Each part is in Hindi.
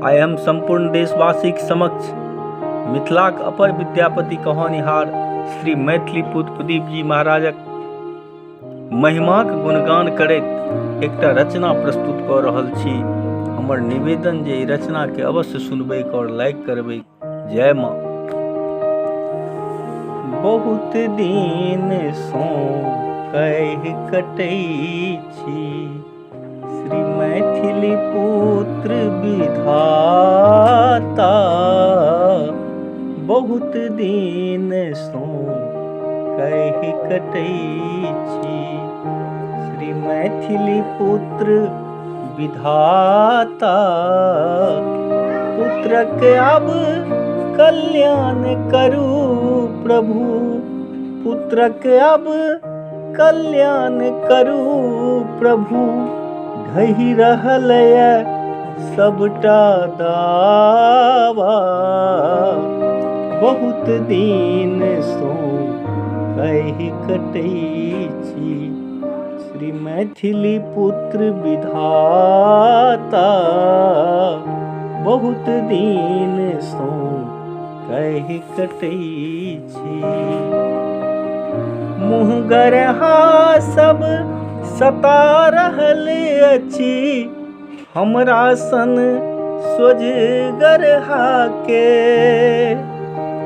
आइ हम संपूर्ण देशवासीक समक्ष मिथिलाक अपर विद्यापति कहानिहार श्री मैथिली पुत्र प्रदीप जी महाराजक महिमाक गुणगान करैत एकटा रचना प्रस्तुत कऽ रहल छी। हमर निवेदन जे ई रचना के अवश्य सुनबै और लाइक करबै। जय माँ। बहुत दिन सँ कहि कटै छी श्री मैथिली पुत्र विधाता। बहुत दिन सँ कहि कटै छी श्री मैथिली पुत्र विधाता। पुत्रक अब कल्याण करू प्रभु, पुत्रक अब कल्याण करू प्रभु। ढहि रहल सबटा दावा। बहुत दिन सँ कहि कटै छी श्री मैथिली पुत्र विधाता। बहुत दिन सँ कहि कटै छी। मुँहगरहा सब सता रहल अछि हमरा सन सोझगरहा के।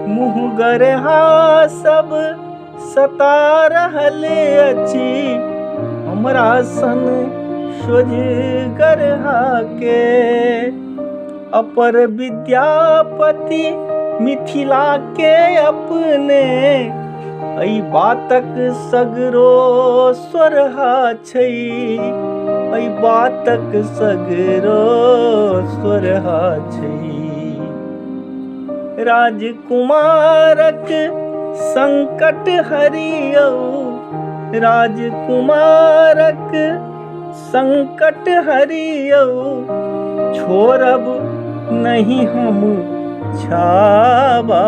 मुँहगरहा सब सता रहल अछि हमरा सन सोझगरहा के। अपर विद्यापति मिथिला के अपने एहि बातक सगरो स्वरहा छै। एहि बातक सगरो स्वरहा छै। राजकुमारक संकट हरियौ, राजकुमारक संकट हरियौ। छोड़ब नहीं हम छाबा।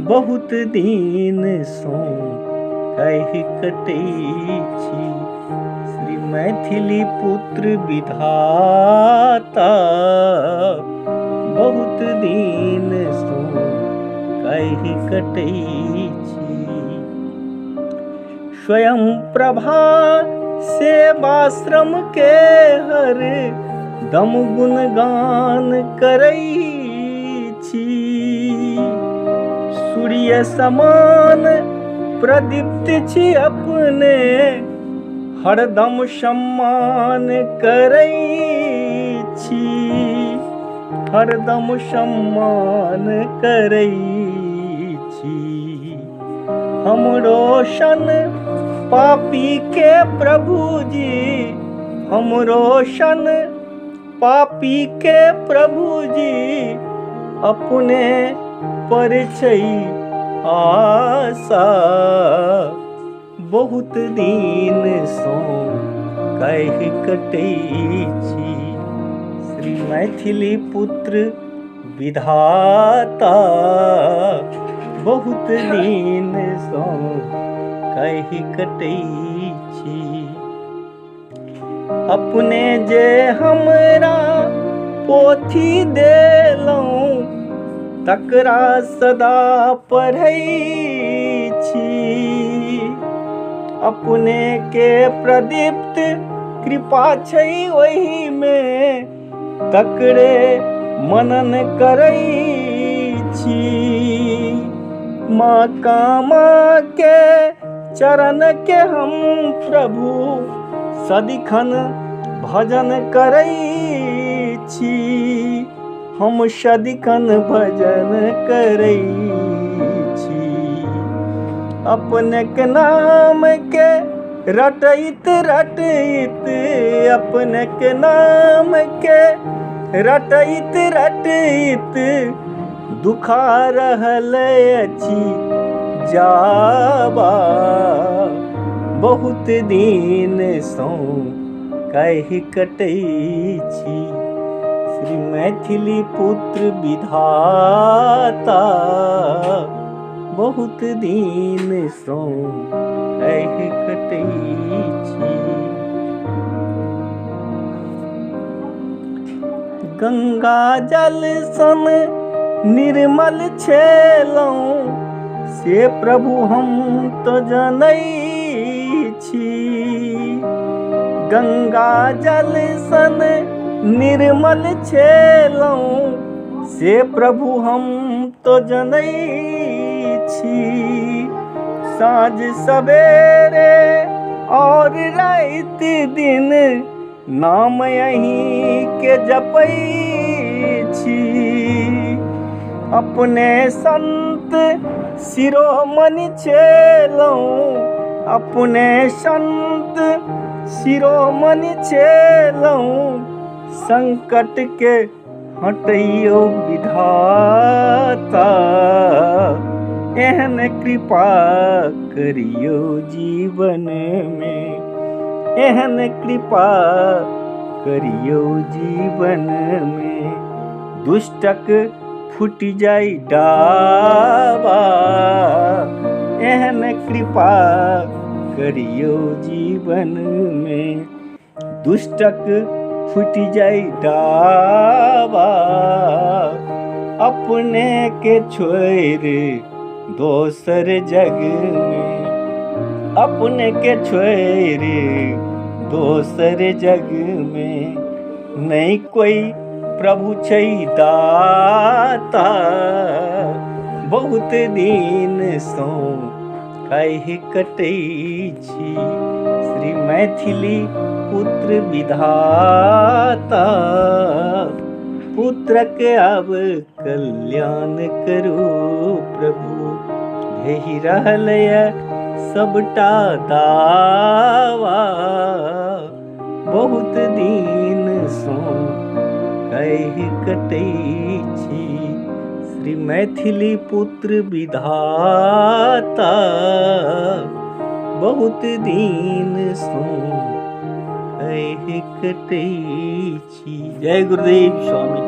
बहुत दिन सँ कहि कटै छी श्री मैथिली पुत्र विधाता। बहुत दिन सँ कहि कटै छी। स्वयं प्रभा सेवाश्रम के हर दम गुणगान करै छी। सूर्य समान प्रदीप्त छी अपने हरदम सम्मान करै छी। हरदम सम्मान करै छी। हम रोशन पापी के प्रभु जी, हम रोशन पापी के प्रभु जी। अपने पर छै आशा। बहुत दिन सँ कहि कटै छी श्री मैथिली पुत्र विधाता। बहुत दिन सँ कहि कटै छी। अपने जे हमरा पोथी देलहुँ तकरा सदा पढ़ै छी। अपने के प्रदीप्त कृपा छै ओहि में तकरे मनन करै छी। माँ कामा के चरण के हम प्रभु सदिखन भजन करै छी। हम सदिखन भजन करै छी। अपने के नाम के रटैत रटैत, अपने के नाम के रटैत रटैत दुखा रहल अछि जाबा। बहुत दिन सँ कहि कटै छी श्री मैथिली पुत्र विधाता। बहुत दिन सँ कहि कटै छी। गंगा जल सन निर्मल छेलहुँ से प्रभु हम तो जनै छी। गंगा जल सन निर्मल छेलहुँ से प्रभु हम तो जनै छी। साँझ सवेरे और रात दिन नाम अहीं के जपै छी। अपने संत शिरोमणि छेलहुँ, अपने संत शिरोमणि छेलहुँ, संकट के हटैयो विधाता। एहन कृपा करियो जीवन में, एहन कृपा करियो जीवन में। दुष्टक फूट जाई डाबा, एहन कृपा करियो जीवन में। दुष्टक फूट जाई डाबा, अपने के छोड़ दोसर जग में, अपने के छोड़ दोसर जग में। नहीं कोई प्रभु छै दाता, बहुत दिन सँ काहे कटै छी। श्री मैथिली पुत्र विधाता, पुत्रक अब कल्याण करू प्रभु। भेहि रहल सबटा दावा, बहुत दिन सँ काहे कटै छी। श्री मैथिली पुत्र विधाता, बहुत दिन सँ काहे कटै छी। जय गुरुदेव स्वामी।